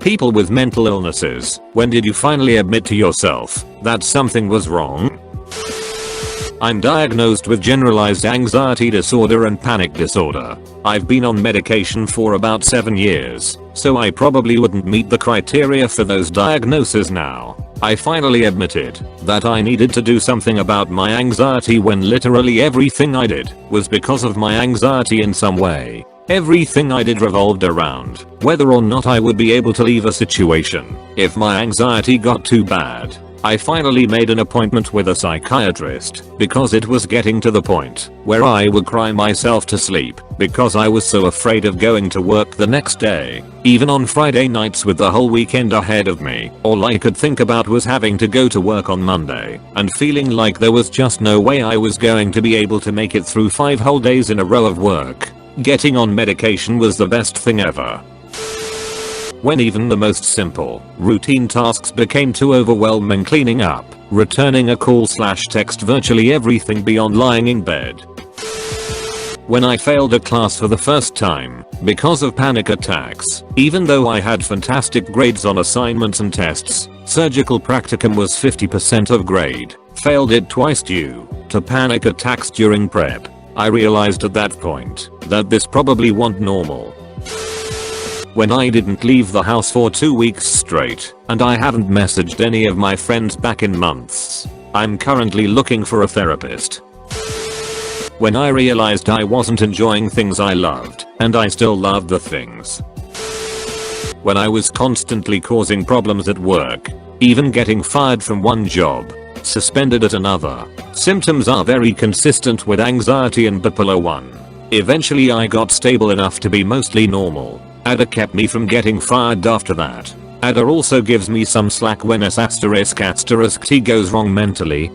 People with mental illnesses, when did you finally admit to yourself that something was wrong? I'm diagnosed with generalized anxiety disorder and panic disorder. I've been on medication for about 7 years, so I probably wouldn't meet the criteria for those diagnoses now. I finally admitted that I needed to do something about my anxiety when literally everything I did was because of my anxiety in some way. Everything I did revolved around whether or not I would be able to leave a situation if my anxiety got too bad. I finally made an appointment with a psychiatrist because it was getting to the point where I would cry myself to sleep because I was so afraid of going to work the next day. Even on Friday nights with the whole weekend ahead of me, all I could think about was having to go to work on Monday and feeling like there was just no way I was going to be able to make it through 5 whole days in a row of work. Getting on medication was the best thing ever. When even the most simple, routine tasks became too overwhelming, cleaning up, returning a call/text, virtually everything beyond lying in bed. When I failed a class for the first time because of panic attacks, even though I had fantastic grades on assignments and tests, surgical practicum was 50% of grade, failed it twice due to panic attacks during prep. I realized at that point that this probably wasn't normal. When I didn't leave the house for 2 weeks straight, and I haven't messaged any of my friends back in months. I'm currently looking for a therapist. When I realized I wasn't enjoying things I loved, and I still loved the things. When I was constantly causing problems at work, even getting fired from one job, suspended at another. Symptoms are very consistent with anxiety and bipolar 1. Eventually I got stable enough to be mostly normal. ADA kept me from getting fired after that. ADA also gives me some slack when S***T goes wrong mentally.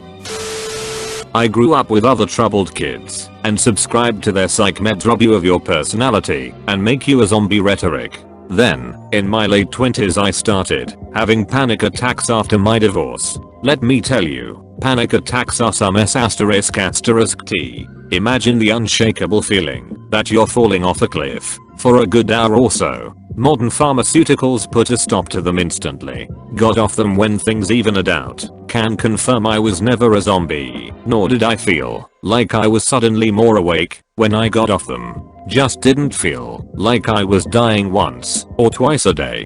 I grew up with other troubled kids and subscribed to their psych meds rob you of your personality and make you a zombie rhetoric. Then, in my late 20s I started having panic attacks after my divorce. Let me tell you, panic attacks are some S***T. Imagine the unshakable feeling that you're falling off a cliff for a good hour or so. Modern pharmaceuticals put a stop to them instantly. Got off them when things evened out. Can confirm I was never a zombie, nor did I feel like I was suddenly more awake when I got off them. Just didn't feel like I was dying once or twice a day.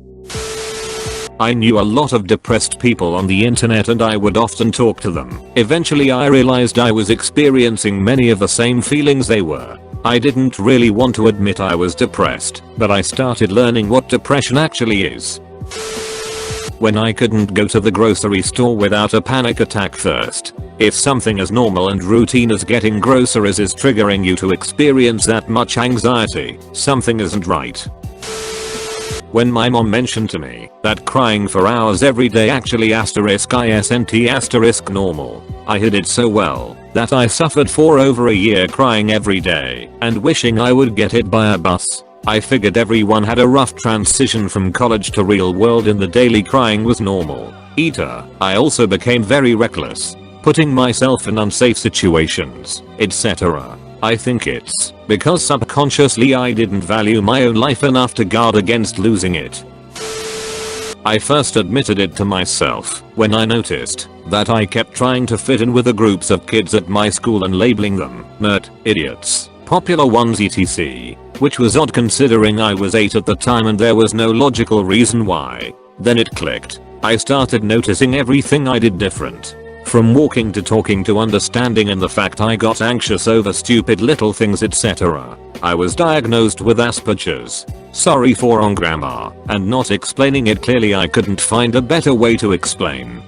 I knew a lot of depressed people on the internet and I would often talk to them. Eventually I realized I was experiencing many of the same feelings they were. I didn't really want to admit I was depressed, but I started learning what depression actually is. When I couldn't go to the grocery store without a panic attack first. If something as normal and routine as getting groceries is triggering you to experience that much anxiety, something isn't right. When my mom mentioned to me that crying for hours every day actually *isn't normal, I hid it so well that I suffered for over a year crying every day and wishing I would get hit by a bus. I figured everyone had a rough transition from college to real world and the daily crying was normal. I also became very reckless, putting myself in unsafe situations, etc. I think it's because subconsciously I didn't value my own life enough to guard against losing it. I first admitted it to myself when I noticed that I kept trying to fit in with the groups of kids at my school and labeling them nerd, idiots, popular ones etc. Which was odd considering I was 8 at the time and there was no logical reason why. Then it clicked. I started noticing everything I did different. From walking to talking to understanding and the fact I got anxious over stupid little things etc. I was diagnosed with Asperger's. Sorry for wrong grammar and not explaining it clearly. I couldn't find a better way to explain.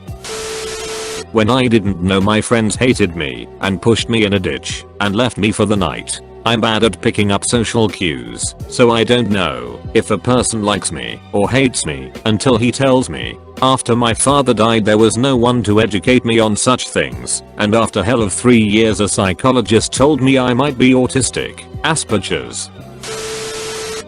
When I didn't know my friends hated me and pushed me in a ditch and left me for the night. I'm bad at picking up social cues, so I don't know if a person likes me or hates me until he tells me. After my father died there was no one to educate me on such things, and after hell of 3 years a psychologist told me I might be autistic, Asperger's.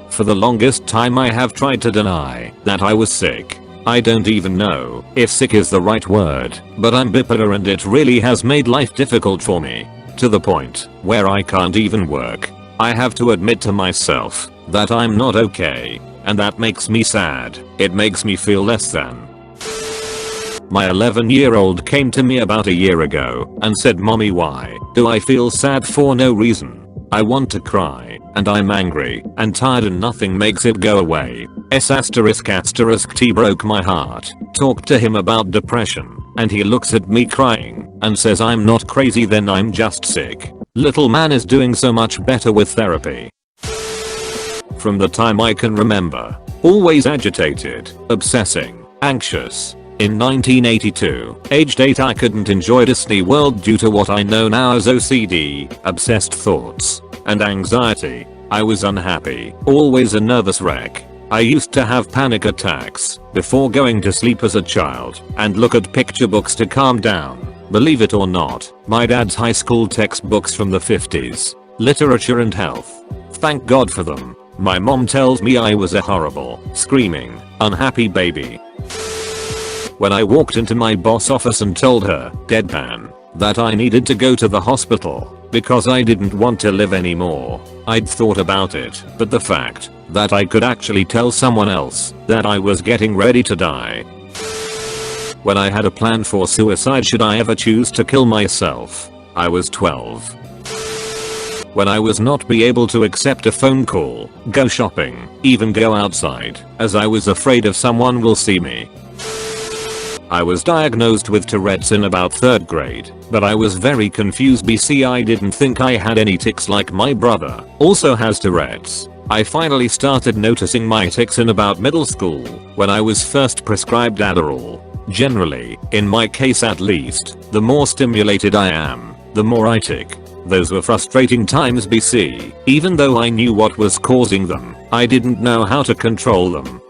For the longest time I have tried to deny that I was sick. I don't even know if sick is the right word, but I'm bipolar and it really has made life difficult for me. To the point where I can't even work. I have to admit to myself that I'm not okay. and that makes me sad. It makes me feel less than. My 11-year-old came to me about a year ago and said, "Mommy, why do I feel sad for no reason? I want to cry, and I'm angry and tired and nothing makes it go away." T broke my heart. Talked to him about depression, and he looks at me crying and says I'm not crazy, then I'm just sick. Little man is doing so much better with therapy. From the time I can remember, always agitated, obsessing, anxious. In 1982, aged 8, I couldn't enjoy Disney World due to what I know now as OCD, obsessed thoughts, and anxiety. I was unhappy, always a nervous wreck. I used to have panic attacks before going to sleep as a child and look at picture books to calm down. Believe it or not, my dad's high school textbooks from the 50s, literature and health. Thank God for them. My mom tells me I was a horrible, screaming, unhappy baby. When I walked into my boss office and told her, deadpan, that I needed to go to the hospital because I didn't want to live anymore, I'd thought about it, but the fact that I could actually tell someone else that I was getting ready to die. When I had a plan for suicide should I ever choose to kill myself, I was 12. When I was not be able to accept a phone call, go shopping, even go outside, as I was afraid of someone will see me. I was diagnosed with Tourette's in about 3rd grade, but I was very confused BC. I didn't think I had any tics like my brother also has Tourette's. I finally started noticing my tics in about middle school, when I was first prescribed Adderall. Generally, in my case at least, the more stimulated I am, the more I tic. Those were frustrating times BC. Even though I knew what was causing them, I didn't know how to control them.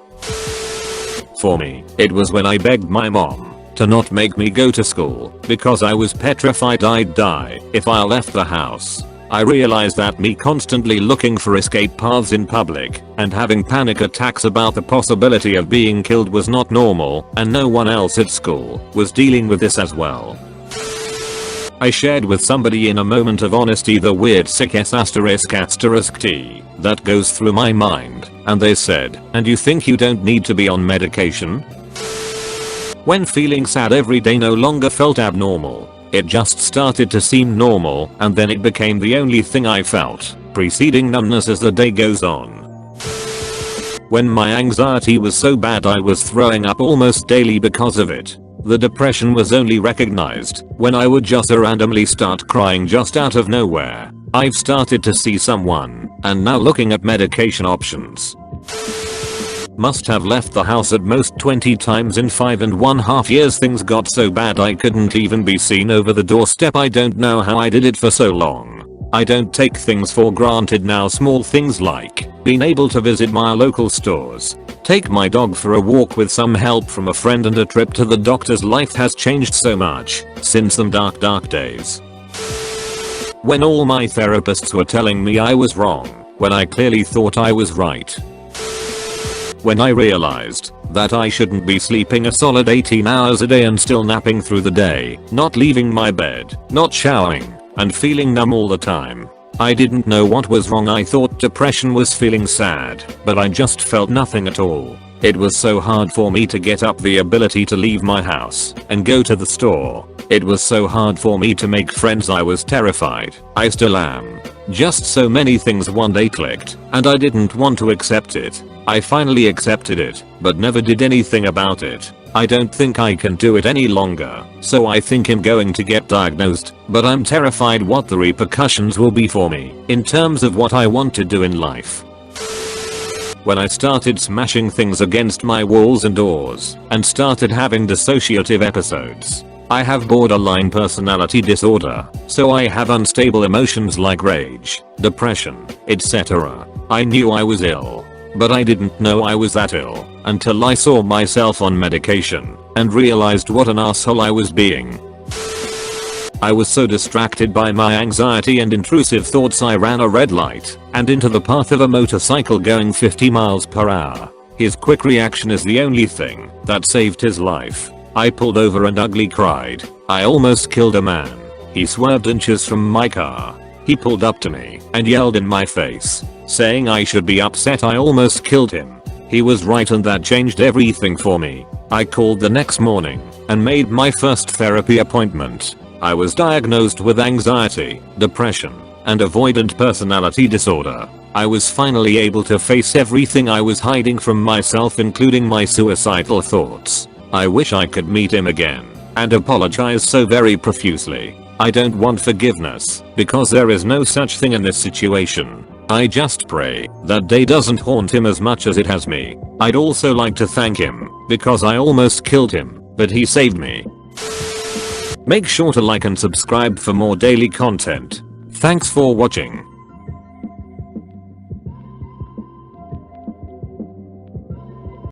For me, it was when I begged my mom to not make me go to school because I was petrified I'd die if I left the house. I realized that me constantly looking for escape paths in public and having panic attacks about the possibility of being killed was not normal, and no one else at school was dealing with this as well. I shared with somebody in a moment of honesty the weird sick T that goes through my mind, and they said, "And you think you don't need to be on medication?" When feeling sad every day no longer felt abnormal, it just started to seem normal, and then it became the only thing I felt, preceding numbness as the day goes on. When my anxiety was so bad I was throwing up almost daily because of it. The depression was only recognized when I would just randomly start crying just out of nowhere. I've started to see someone, and now looking at medication options. Must have left the house at most 20 times in 5.5 years. Things got so bad I couldn't even be seen over the doorstep. I don't know how I did it for so long. I don't take things for granted now. Small things like being able to visit my local stores, take my dog for a walk with some help from a friend, and a trip to the doctor's. Life has changed so much since them dark days. When all my therapists were telling me I was wrong, when I clearly thought I was right. When I realized that I shouldn't be sleeping a solid 18 hours a day and still napping through the day, not leaving my bed, not showering, and feeling numb all the time. I didn't know what was wrong. I thought depression was feeling sad, but I just felt nothing at all. It was so hard for me to get up the ability to leave my house and go to the store. It was so hard for me to make friends. I was terrified. I still am. Just so many things one day clicked, and I didn't want to accept it. I finally accepted it, but never did anything about it. I don't think I can do it any longer, so I think I'm going to get diagnosed, but I'm terrified what the repercussions will be for me in terms of what I want to do in life. When I started smashing things against my walls and doors, and started having dissociative episodes. I have borderline personality disorder, so I have unstable emotions like rage, depression, etc. I knew I was ill, but I didn't know I was that ill until I saw myself on medication and realized what an asshole I was being. I was so distracted by my anxiety and intrusive thoughts I ran a red light and into the path of a motorcycle going 50 miles per hour. His quick reaction is the only thing that saved his life. I pulled over and ugly cried. I almost killed a man. He swerved inches from my car. He pulled up to me and yelled in my face, saying I should be upset I almost killed him. He was right and that changed everything for me. I called the next morning and made my first therapy appointment. I was diagnosed with anxiety, depression, and avoidant personality disorder. I was finally able to face everything I was hiding from myself, including my suicidal thoughts. I wish I could meet him again and apologize so very profusely. I don't want forgiveness because there is no such thing in this situation. I just pray that day doesn't haunt him as much as it has me. I'd also like to thank him because I almost killed him, but he saved me. Make sure to like and subscribe for more daily content. Thanks for watching.